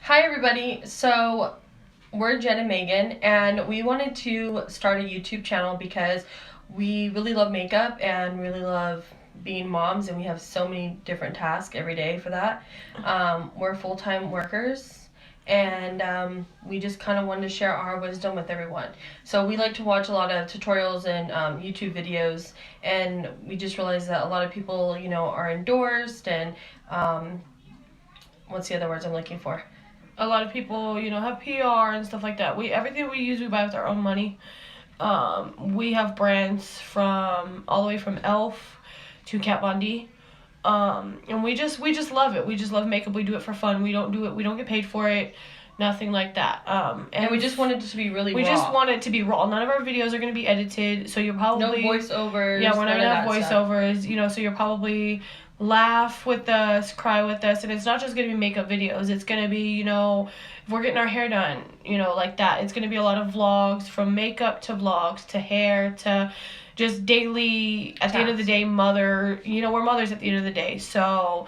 Hi everybody, so we're Jen and Megan, and we wanted to start a YouTube channel because we really love makeup and really love being moms, and we have so many different tasks every day for that. We're full-time workers, and we just kind of wanted to share our wisdom with everyone. So we like to watch a lot of tutorials and YouTube videos, and we just realized that a lot of people, are endorsed and what's the other words I'm looking for? A lot of people, have PR and stuff like that. Everything we use, we buy with our own money. We have brands from all the way from Elf to Kat Von D. And we just love it. We just love makeup. We do it for fun. We don't get paid for it. Nothing like that. And we just wanted it to be really raw. We just want it to be raw. None of our videos are going to be edited, so you're probably... No voiceovers. Yeah, we're not going to have voiceovers, so you're probably laugh with us, cry with us, and it's not just going to be makeup videos. It's going to be, if we're getting our hair done, like that. It's going to be a lot of vlogs, from makeup to vlogs to hair to just daily, at the end of the day, we're mothers at the end of the day, so...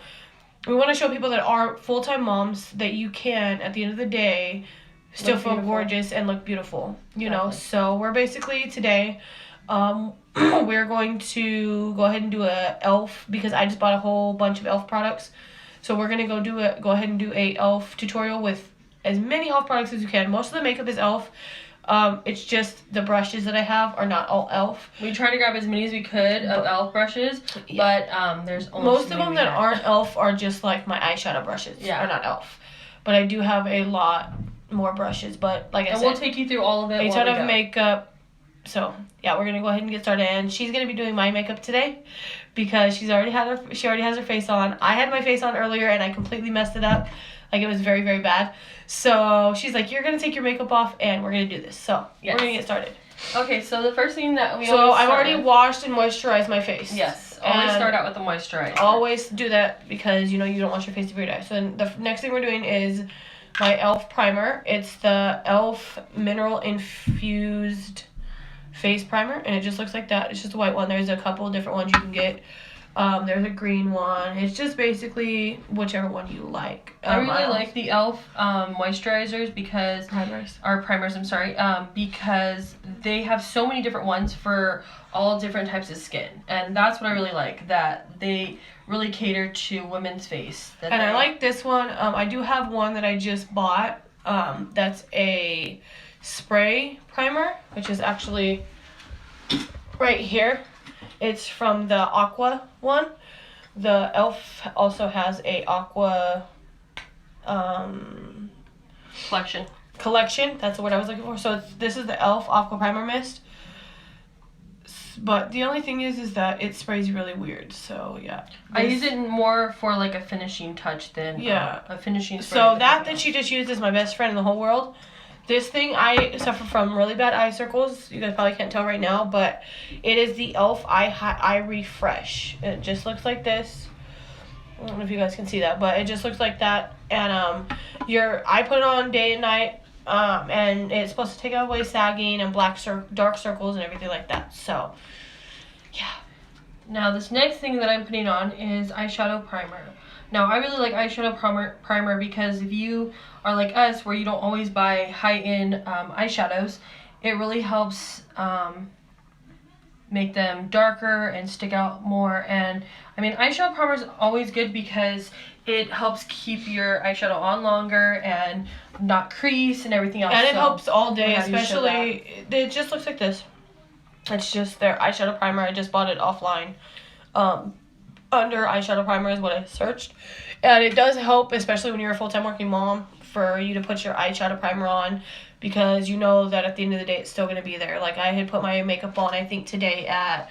We want to show people that are full-time moms that you can, at the end of the day, still feel gorgeous and look beautiful, know. So we're basically today, we're going to go ahead and do a e.l.f. because I just bought a whole bunch of e.l.f. products. So we're gonna go ahead and do a e.l.f. tutorial with as many e.l.f. products as you can. Most of the makeup is e.l.f. It's just the brushes that I have are not all e.l.f. We tried to grab as many as we could of e.l.f. brushes, but there's only most of them that aren't e.l.f. are just like my eyeshadow brushes. Yeah, are not e.l.f. But I do have a lot more brushes. But like I said, we'll take you through all of it. A ton of makeup. So yeah, we're gonna go ahead and get started. And she's gonna be doing my makeup today because she already has her face on. I had my face on earlier and I completely messed it up. Like, it was very, very bad. So she's like, you're going to take your makeup off and we're going to do this. So we're going to get started. Okay, so the first thing that we I've already washed and moisturized my face. Yes, always start out with the moisturizer. Always do that because, you don't want your face to be dry. So then the next thing we're doing is my e.l.f. primer. It's the e.l.f. Mineral Infused Face Primer, and it just looks like that. It's just a white one. There's a couple different ones you can get. There's a green one. It's just basically whichever one you like. I really like the e.l.f. Moisturizers because... Primers, because they have so many different ones for all different types of skin. And that's what I really like, that they really cater to women's face. I like this one. I do have one that I just bought. That's a spray primer, which is actually right here. It's from the Aqua one. The e.l.f. also has a Aqua collection. That's the word I was looking for. So this is the e.l.f. Aqua Primer Mist. But the only thing is that it sprays really weird. So yeah. I use it more for like a finishing touch than a finishing spray. So that she just used is my best friend in the whole world. This thing, I suffer from really bad eye circles. You guys probably can't tell right now, but it is the e.l.f. Eye Refresh. It just looks like this. I don't know if you guys can see that, but it just looks like that. And I put it on day and night, and it's supposed to take away sagging and dark circles and everything like that. So, yeah. Now, this next thing that I'm putting on is eyeshadow primer. Now, I really like eyeshadow primer because if you are like us, where you don't always buy high-end eyeshadows, it really helps make them darker and stick out more. And, I mean, eyeshadow primer is always good because it helps keep your eyeshadow on longer and not crease and everything else. And it helps all day, especially, it just looks like this. It's just their eyeshadow primer. I just bought it offline. Under eyeshadow primer is what I searched, and it does help, especially when you're a full-time working mom, for you to put your eyeshadow primer on, because you know that at the end of the day it's still going to be there. Like, I had put my makeup on, I think today at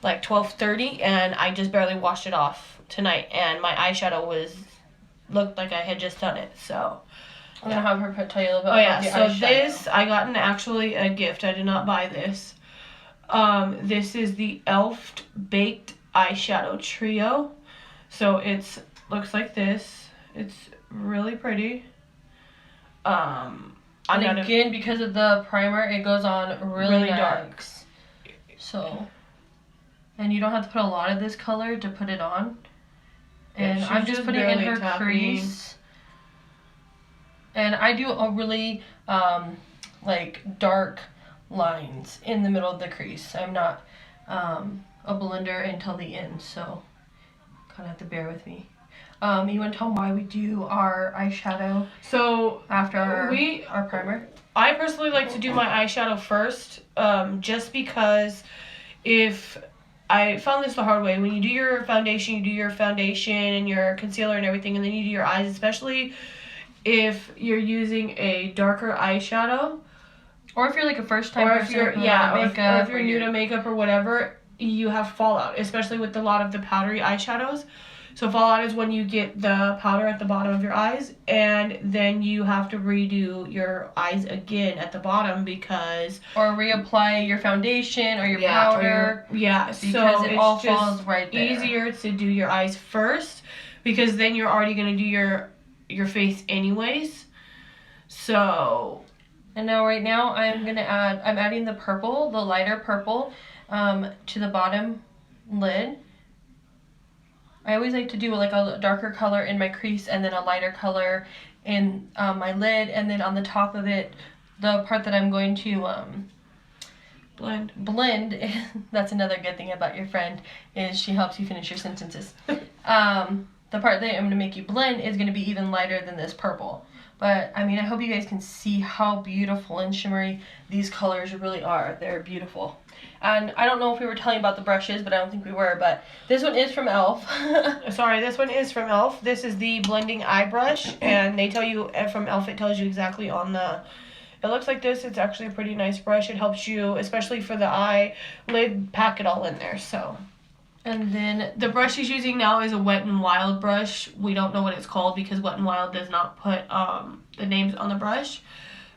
like 12:30, and I just barely washed it off tonight, and my eyeshadow looked like I had just done it. So I'm gonna have her tell you a little bit about the eyeshadow. This I got actually a gift. I did not buy this. This is the e.l.f. Baked Eyeshadow Trio. So it's looks like this. It's really pretty. And again, because of the primer, it goes on really dark. So, and you don't have to put a lot of this color to put it on. And I'm just putting it in her crease. And I do a really like dark lines in the middle of the crease. I'm not a blender until the end, so kind of have to bear with me. You want to tell them why we do our eyeshadow So after our primer? I personally like to do my eyeshadow first, just because if I found this the hard way, when you do your foundation and your concealer and everything, and then you do your eyes, especially if you're using a darker eyeshadow, or if you're like a first time or person, if you're makeup, or if you're new to makeup or whatever, you have fallout, especially with a lot of the powdery eyeshadows. So fallout is when you get the powder at the bottom of your eyes, and then you have to redo your eyes again at the bottom because... Or reapply your foundation or your powder. Because so it all falls right there. Easier to do your eyes first because then you're already going to do your face anyways. So... And now right now I'm adding the purple, the lighter purple, to the bottom lid. I always like to do like a darker color in my crease and then a lighter color in my lid, and then on the top of it, the part that I'm going to blend. That's another good thing about your friend, is she helps you finish your sentences. The part that I'm going to make you blend is going to be even lighter than this purple. But I mean, I hope you guys can see how beautiful and shimmery these colors really are. They're beautiful. And I don't know if we were telling about the brushes, but I don't think we were. But this one is from e.l.f. Sorry, this one is from e.l.f. This is the blending eye brush, and they tell you from e.l.f. It tells you exactly on the... It looks like this. It's actually a pretty nice brush. It helps you, especially for the eye lid, pack it all in there. So... And then the brush she's using now is a Wet n Wild brush. We don't know what it's called because Wet n Wild does not put the names on the brush.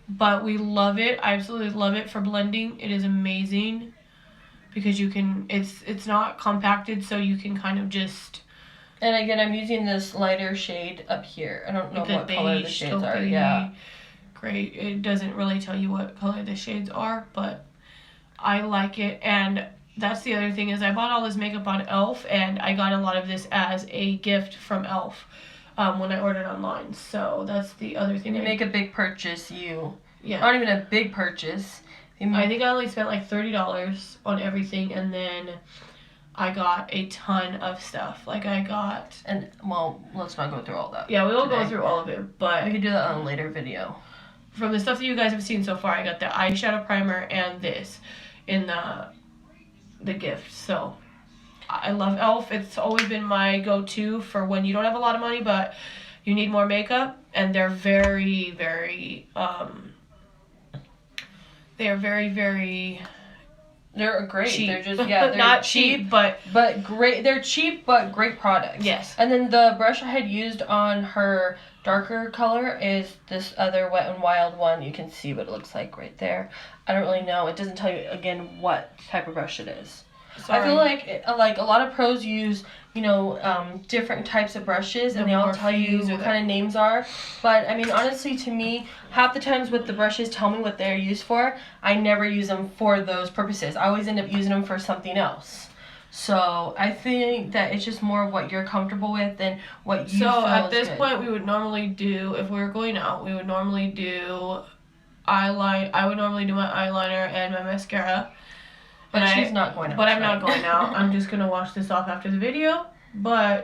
But we love it. I absolutely love it for blending. It is amazing because you can, it's not compacted, so you can kind of just... And again, I'm using this lighter shade up here. I don't know what color the shades are. Yeah. Great. It doesn't really tell you what color the shades are, but I like it. And that's the other thing, is I bought all this makeup on e.l.f. and I got a lot of this as a gift from e.l.f. When I ordered online. So that's the other thing. When you make a big purchase, not even a big purchase. I think I only spent like $30 on everything, and then I got a ton of stuff. Like I got... And, well, let's not go through all that. Yeah, we will go through all of it, but... We could do that on a later video. From the stuff that you guys have seen so far, I got the eyeshadow primer and this in the gift. So I love e.l.f. It's always been my go-to for when you don't have a lot of money but you need more makeup, and they're very, very they're great. Cheap. They're just they're not cheap but great. They're cheap but great products. Yes. And then the brush I had used on her darker color is this other Wet n Wild one. You can see what it looks like right there. I don't really know. It doesn't tell you again what type of brush it is. Sorry. I feel like a lot of pros use, different types of brushes, and they all tell you what kind of names are. But I mean, honestly, to me, half the times with the brushes tell me what they're used for, I never use them for those purposes. I always end up using them for something else. So I think that it's just more of what you're comfortable with and what you feel is good. So at this point, we would normally do, if we were going out, we would normally do eyeliner. I would normally do my eyeliner and my mascara. But she's not going out. But I'm not going out. I'm just going to wash this off after the video.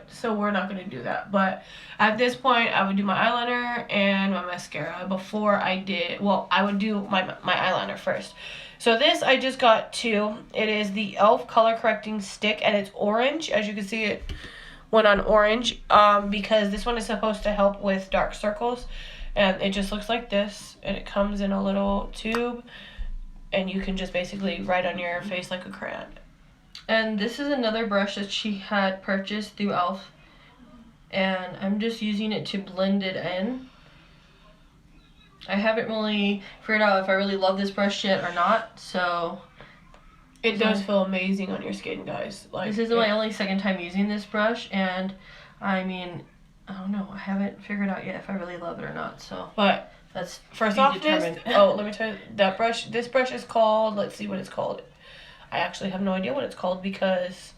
So we're not going to do that. But at this point, I would do my eyeliner and my mascara before I did... Well, I would do my eyeliner first. So this, I just got two. It is the e.l.f. Color Correcting Stick, and it's orange. As you can see, it went on orange because this one is supposed to help with dark circles. And it just looks like this, and it comes in a little tube. And you can just basically write on your face like a crayon. And this is another brush that she had purchased through e.l.f. And I'm just using it to blend it in. I haven't really figured out if I really love this brush yet or not, so... It does feel amazing on your skin, guys. This isn't my only second time using this brush, and I mean, I don't know. I haven't figured out yet if I really love it or not, so... But... That's first off, let me tell you, that brush, this brush is called, let's see what it's called. I actually have no idea what it's called because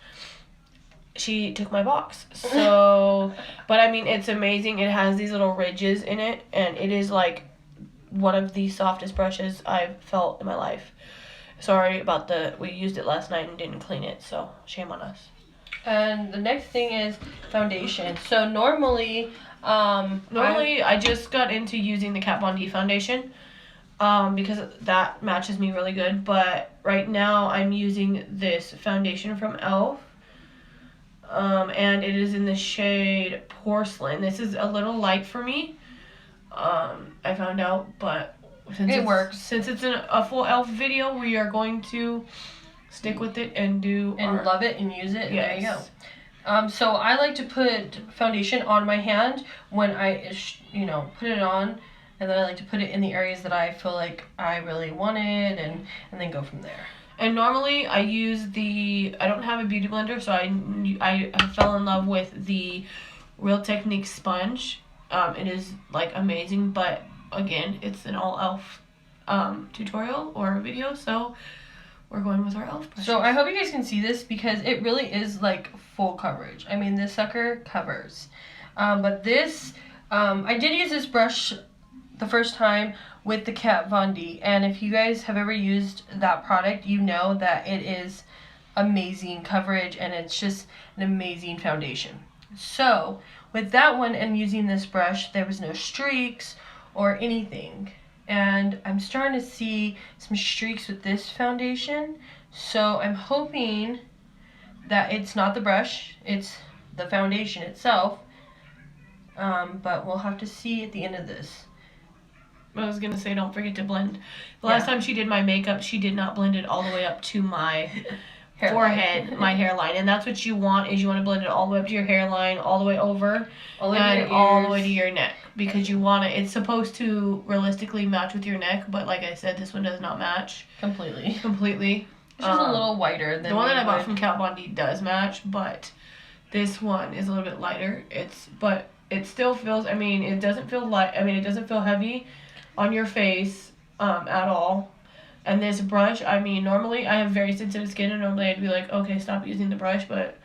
she took my box. So, but I mean, it's amazing. It has these little ridges in it, and it is like one of the softest brushes I've felt in my life. Sorry about we used it last night and didn't clean it, so shame on us. And the next thing is foundation. So normally, I just got into using the Kat Von D foundation because that matches me really good. But right now I'm using this foundation from e.l.f. And it is in the shade Porcelain. This is a little light for me. I found out, but since it works. Since it's a full e.l.f. video, we are going to stick with it and love it and use it. Yes. There you go. So I like to put foundation on my hand when I, put it on, and then I like to put it in the areas that I feel like I really want it, and then go from there. And normally I use I don't have a beauty blender, so I fell in love with the Real Technique sponge. It is like amazing, but again, it's an all e.l.f. Tutorial or video, so we're going with our e.l.f. brushes. So I hope you guys can see this because it really is like full coverage. I mean, this sucker covers. But this, I did use this brush the first time with the Kat Von D, and if you guys have ever used that product, you know that it is amazing coverage and it's just an amazing foundation. So with that one and using this brush, there was no streaks or anything. And I'm starting to see some streaks with this foundation. So I'm hoping that it's not the brush, it's the foundation itself. But we'll have to see at the end of this. I was going to say, don't forget to blend. The last time she did my makeup, she did not blend it all the way up to my forehead, my hairline. And that's what you want, is you want to blend it all the way up to your hairline, all the way over, and all the way to your neck. Because you want it's supposed to realistically match with your neck, but like I said, this one does not match. Completely. It's just a little whiter than the one that I bought from Kat Von D does match, but this one is a little bit lighter. But it still feels, it doesn't feel light, it doesn't feel heavy on your face at all. And this brush, normally I have very sensitive skin, and normally I'd be like, okay, stop using the brush, but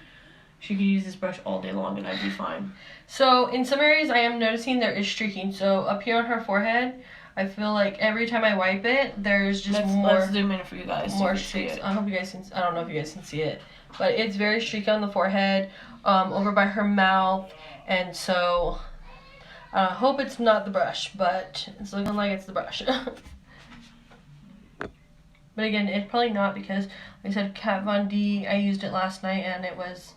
she could use this brush all day long and I'd be fine. So in some areas I am noticing there is streaking. So up here on her forehead, I feel like every time I wipe it, there's just more. Let's zoom in for you guys. More streaks. I hope you guys can. I don't know if you guys can see it, but it's very streaky on the forehead, over by her mouth, and so I hope it's not the brush, but it's looking like it's the brush. But again, it's probably not because, like I said, Kat Von D, I used it last night and it was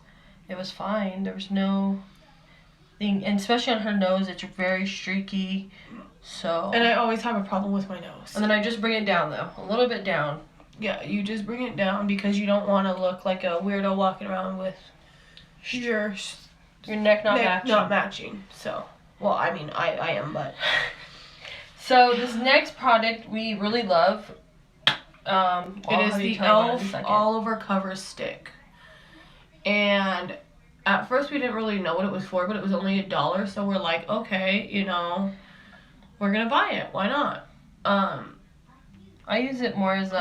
fine. There was no thing, and especially on her nose, it's very streaky. So. And I always have a problem with my nose. And then I just bring it down though, a little bit down. Yeah, you just bring it down because you don't want to look like a weirdo walking around with your neck not matching. So, well, I am, but. So this next product we really love. It is the e.l.f. All Over Cover Stick. And at first we didn't really know what it was for, but it was only $1, so we're like, okay, we're gonna buy it. Why not? I use it more as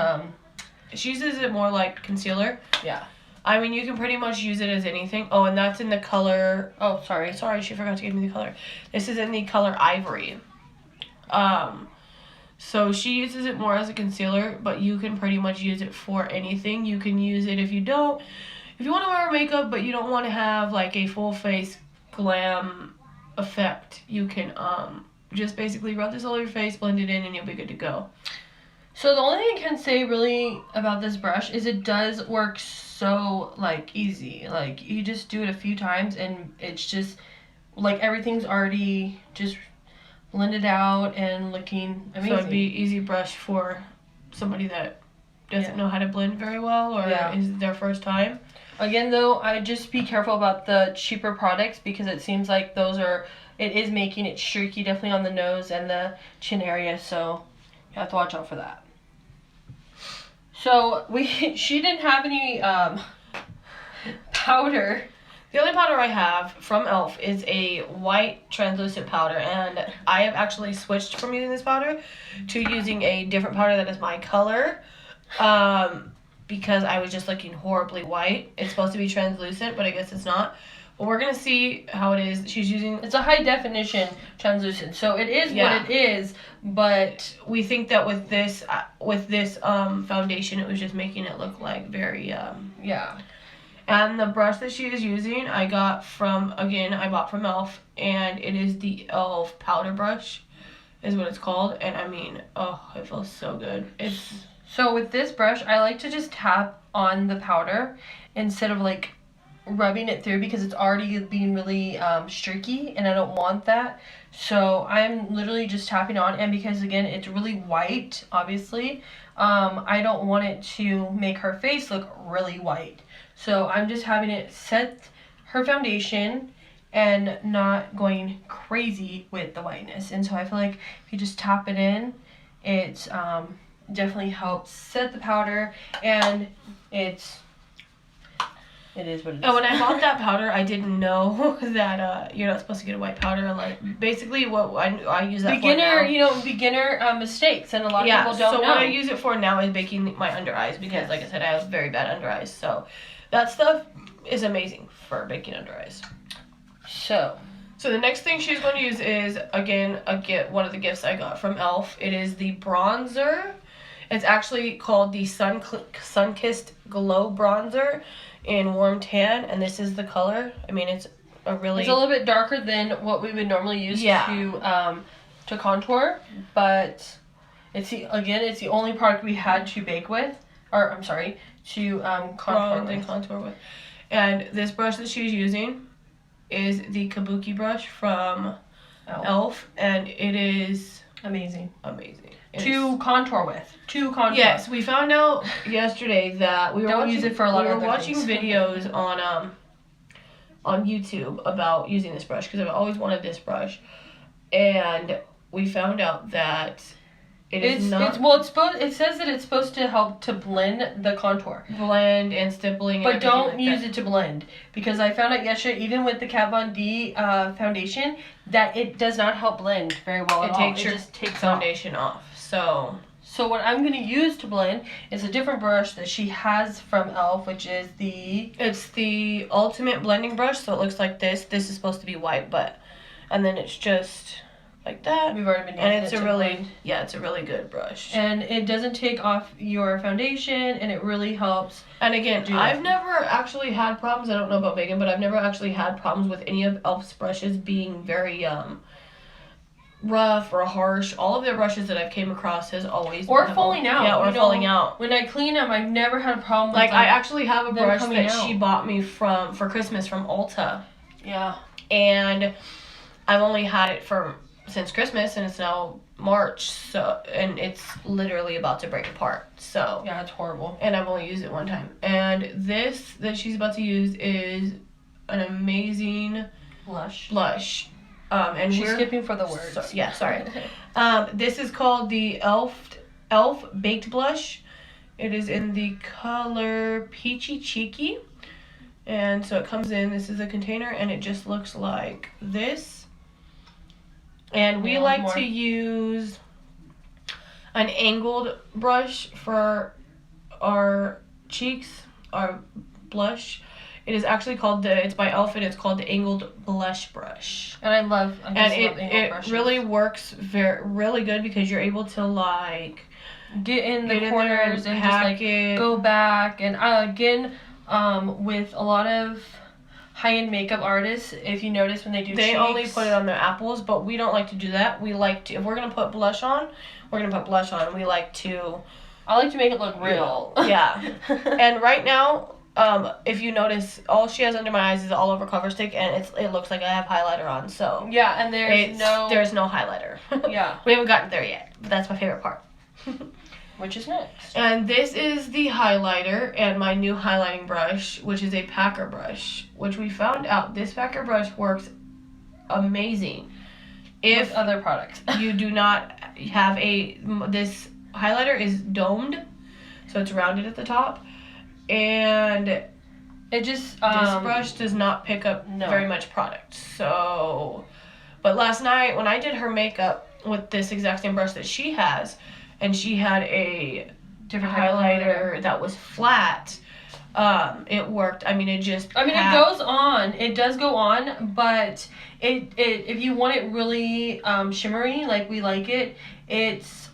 she uses it more like concealer. Yeah. You can pretty much use it as anything. Oh, and that's in the color. Oh, sorry, she forgot to give me the color. This is in the color Ivory. So she uses it more as a concealer, but you can pretty much use it for anything. You can use it if you want to wear makeup, but you don't want to have like a full face glam effect. You can just basically rub this all over your face, blend it in, and you'll be good to go. So the only thing I can say really about this brush is it does work so easy. Like you just do it a few times and it's just like everything's already just blended out and looking amazing. So it'd be easy brush for somebody that doesn't know how to blend very well or is their first time. Again though, I just be careful about the cheaper products because it seems like it is making it streaky definitely on the nose and the chin area, so you have to watch out for that. So she didn't have any powder. The only powder I have from e.l.f. is a white translucent powder, and I have actually switched from using this powder to using a different powder that is my color. because I was just looking horribly white. It's supposed to be translucent, but I guess it's not. But we're gonna see how it is. She's using. It's a high definition translucent, so it is what it is. But we think that with this foundation, it was just making it look like very yeah. And the brush that she is using, I bought from e.l.f. and it is the e.l.f. powder brush, is what it's called. And I mean, oh, it feels so good. So with this brush, I like to just tap on the powder instead of like rubbing it through, because it's already being really streaky and I don't want that. So I'm literally just tapping on, and because again it's really white, obviously, I don't want it to make her face look really white. So I'm just having it set her foundation and not going crazy with the whiteness. And so I feel like if you just tap it in, it definitely helps set the powder, and it is what it is. And when I bought that powder, I didn't know that you're not supposed to get a white powder. Like, basically what I use that beginner, for now. Beginner mistakes, and a lot of people don't know. So what I use it for now is baking my under eyes, because like I said, I have very bad under eyes. So that stuff is amazing for baking under eyes. So the next thing she's going to use is, again, one of the gifts I got from e.l.f. It is the bronzer. It's actually called the Sun-Kissed Glow Bronzer in Warm Tan, and this is the color. I mean, it's a little bit darker than what we would normally use to contour, but it's the only product we had to bake with, or I'm sorry, to contour with. And this brush that she's using is the Kabuki brush from e.l.f. and it is amazing. To contour with. Yes, we found out yesterday that we were watching videos on YouTube about using this brush, because I've always wanted this brush, and we found out that it says that it's supposed to help to blend the contour. Blend and stippling. But don't use it to blend, because I found out yesterday, even with the Kat Von D foundation, that it does not help blend very well at all. It just takes foundation off. So what I'm going to use to blend is a different brush that she has from e.l.f., which is It's the Ultimate Blending Brush, so it looks like this. This is supposed to be white, and then it's just like that. We've already been using it. And it's a really good brush. And it doesn't take off your foundation, and it really helps. And again, I've never actually had problems. I don't know about Megan, but I've never actually had problems with any of e.l.f.'s brushes being very rough or harsh. All of their brushes that I've came across has always falling out. Yeah, or falling out. When I clean them, I've never had a problem with like I actually have a brush that out. She bought me for Christmas from Ulta. Yeah. And I've only had it since Christmas, and it's now March, and it's literally about to break apart. So yeah, it's horrible. And I've only used it one time. And this that she's about to use is an amazing blush. And she's skipping for the words. Sorry. This is called the e.l.f. Baked Blush. It is in the color Peachy Cheeky. And so it comes in, this is a container, and it just looks like this. And we like to use an angled brush for our cheeks, our blush. It is actually called it's by e.l.f. and it's called the Angled Blush Brush. And I love angled brushes. Really works really good, because you're able to like get in the corners and just like go back. And again, with a lot of high-end makeup artists, if you notice when they do cheeks, only put it on their apples, but we don't like to do that. We like to, if we're gonna put blush on, we're gonna put blush on. We like to. I like to make it look real. Yeah. And right now, if you notice, all she has under my eyes is all over cover stick, and it looks like I have highlighter on. So yeah, and there's no highlighter. Yeah. We haven't gotten there yet, but that's my favorite part. Which is next. And this is the highlighter and my new highlighting brush, which is a packer brush, which we found out this packer brush works amazing. With other products. You do not have this highlighter is domed, so it's rounded at the top, and it just this brush does not pick up very much product. So, but last night when I did her makeup with this exact same brush that she has, and she had a different type of highlighter that was flat, it worked. I mean, it just. I mean, it goes on. It does go on, but it if you want it really shimmery, like we like it, it's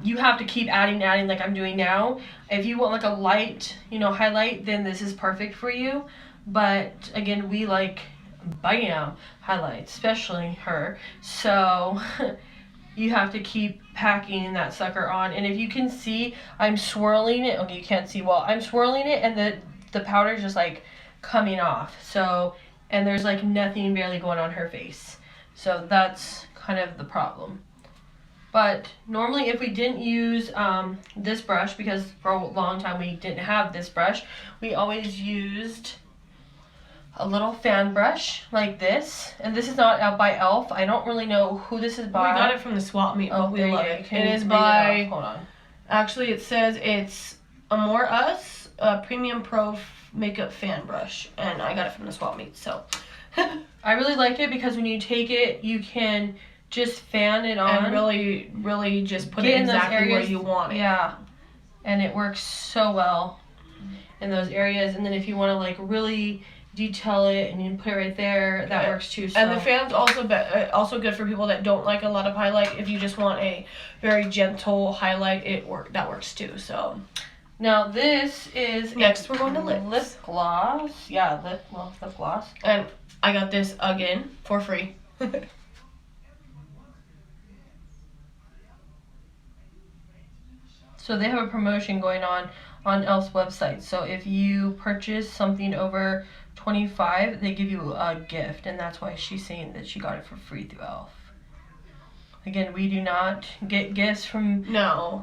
you have to keep adding like I'm doing now. If you want like a light, highlight, then this is perfect for you. But again, we like bam highlights, especially her. So you have to keep packing that sucker on. And if you can see, I'm swirling it. Okay, you can't see well. I'm swirling it, and the powder is just like coming off. So, and there's like nothing barely going on her face. So that's kind of the problem. But normally if we didn't use this brush, because for a long time we didn't have this brush, we always used a little fan brush like this. And this is not out by e.l.f. I don't really know who this is by. We got it from the swap meet, but we love it. It is by, hold on. Actually, it says it's Amore Us Premium Pro Makeup Fan Brush. And I got it from the swap meet, so. I really like it because when you take it, you can just fan it on. And really, really just put it exactly where you want it. Yeah. And it works so well in those areas. And then if you want to like really detail it and you put it right there, that works too. So. And the fan's also good for people that don't like a lot of highlight. If you just want a very gentle highlight, that works too. So now this is next we're going to lip gloss. Yeah, lip gloss. And I got this again for free. So they have a promotion going on e.l.f.'s website. So if you purchase something over $25, they give you a gift, and that's why she's saying that she got it for free through e.l.f. Again, we do not get gifts from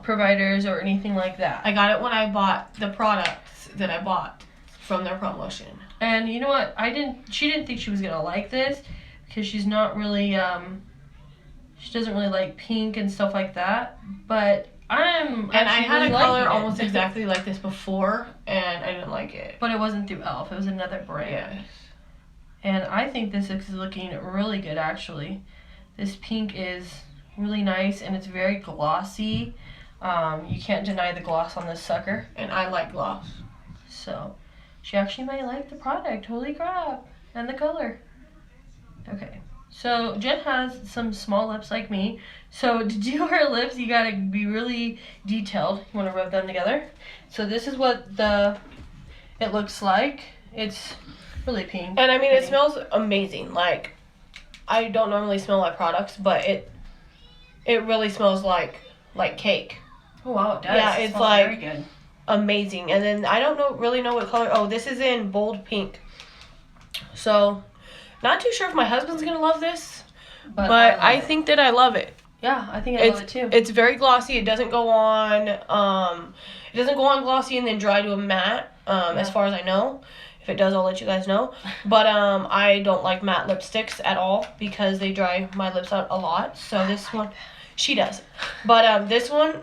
providers or anything like that. I got it when I bought the products that I bought from their promotion. And you know what? She didn't think she was gonna like this because she's not really she doesn't really like pink and stuff like that. But I had a color almost exactly like this before, and I didn't like it. But it wasn't through e.l.f. It was another brand. Yes. And I think this is looking really good, actually. This pink is really nice, and it's very glossy. You can't deny the gloss on this sucker. And I like gloss. So, she actually might like the product. Holy crap. And the color. Okay. So, Jen has some small lips like me. So, to do her lips, you gotta be really detailed. You wanna rub them together. So, this is what it looks like. It's really pink. And I mean, it smells amazing. Like, I don't normally smell my products, but it really smells like cake. Oh, wow, it does. Yeah, it's like very good. Amazing. And then I don't really know what color. Oh, this is in bold pink. So, not too sure if my husband's gonna love this, but I think that I love it. Yeah, I think I love it too. It's very glossy. It doesn't go on. It doesn't go on glossy and then dry to a matte. As far as I know. If it does, I'll let you guys know. But I don't like matte lipsticks at all because they dry my lips out a lot. So this one, she does. But this one,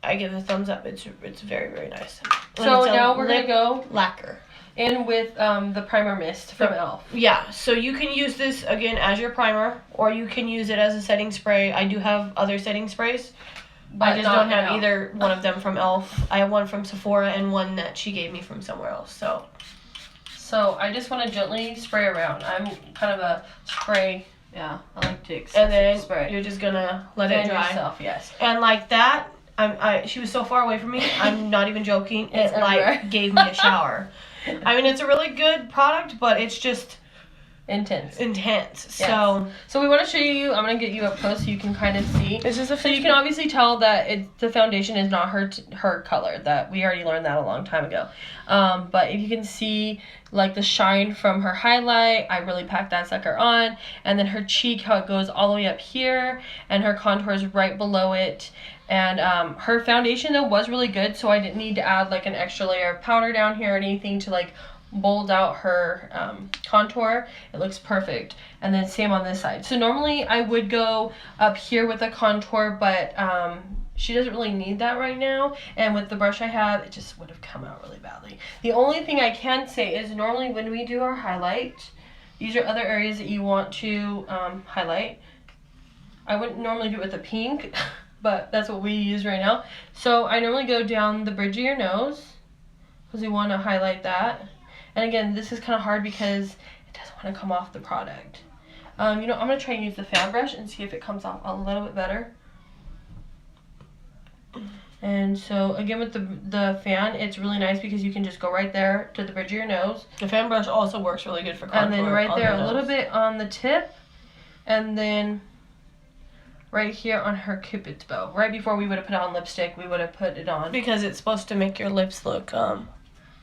I give a thumbs up. It's very, very nice. So now we're gonna go lacquer in with the primer mist from e.l.f. Yeah, so you can use this again as your primer, or you can use it as a setting spray. I do have other setting sprays. But I just don't have either one of them from e.l.f. I have one from Sephora and one that she gave me from somewhere else. So I just want to gently spray around. I'm kind of a spray. Yeah, I like to and then spray. You're just gonna let it dry. Yourself, yes. And like that, she was so far away from me. I'm not even joking. It like gave me a shower. I mean, it's a really good product, but it's just intense. Yes. So we want to show you. I'm gonna get you up close so you can kind of see. This is so you can obviously tell that the foundation is not her color. That we already learned that a long time ago. But if you can see like the shine from her highlight, I really packed that sucker on, and then her cheek, how it goes all the way up here, and her contour is right below it. And her foundation though was really good, so I didn't need to add like an extra layer of powder down here or anything to like bold out her contour. It looks perfect. And then same on this side. So normally I would go up here with a contour, but she doesn't really need that right now. And with the brush I have, it just would have come out really badly. The only thing I can say is normally when we do our highlight, these are other areas that you want to highlight. I wouldn't normally do it with a pink. but that's what we use right now. So I normally go down the bridge of your nose because we want to highlight that. And again, this is kind of hard because it doesn't want to come off the product. I'm going to try and use the fan brush and see if it comes off a little bit better. And so again, with the fan, it's really nice because you can just go right there to the bridge of your nose. The fan brush also works really good for contour. And then right there, a little bit on the tip. And then right here on her Cupid's bow. Right before we would have put on lipstick, we would have put it on. Because it's supposed to make your lips look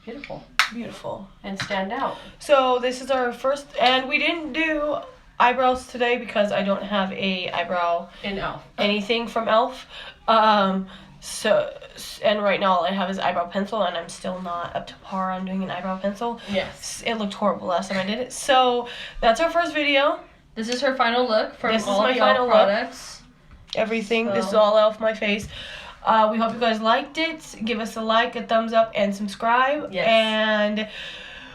Beautiful. beautiful. And stand out. So this is our first, and we didn't do eyebrows today because I don't have a eyebrow in e.l.f. anything from e.l.f. And right now all I have is eyebrow pencil, and I'm still not up to par on doing an eyebrow pencil. Yes. It looked horrible last time I did it. So that's our first video. This is her final look from This is all my the final e.l.f. products. Everything. So. This is all e.l.f. my face. We hope you guys liked it. Give us a like, a thumbs up, and subscribe. Yes. And if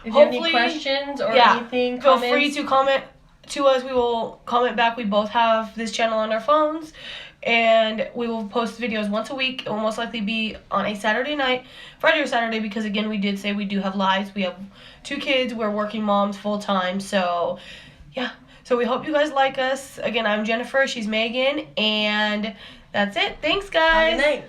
you have any questions or anything, feel free to comment to us. We will comment back. We both have this channel on our phones. And we will post videos once a week. It will most likely be on a Saturday night, Friday or Saturday, because again, we did say we do have lives. We have 2 kids. We're working moms full time. So, yeah. So we hope you guys like us. Again, I'm Jennifer. She's Megan. And that's it. Thanks, guys. Have a good night.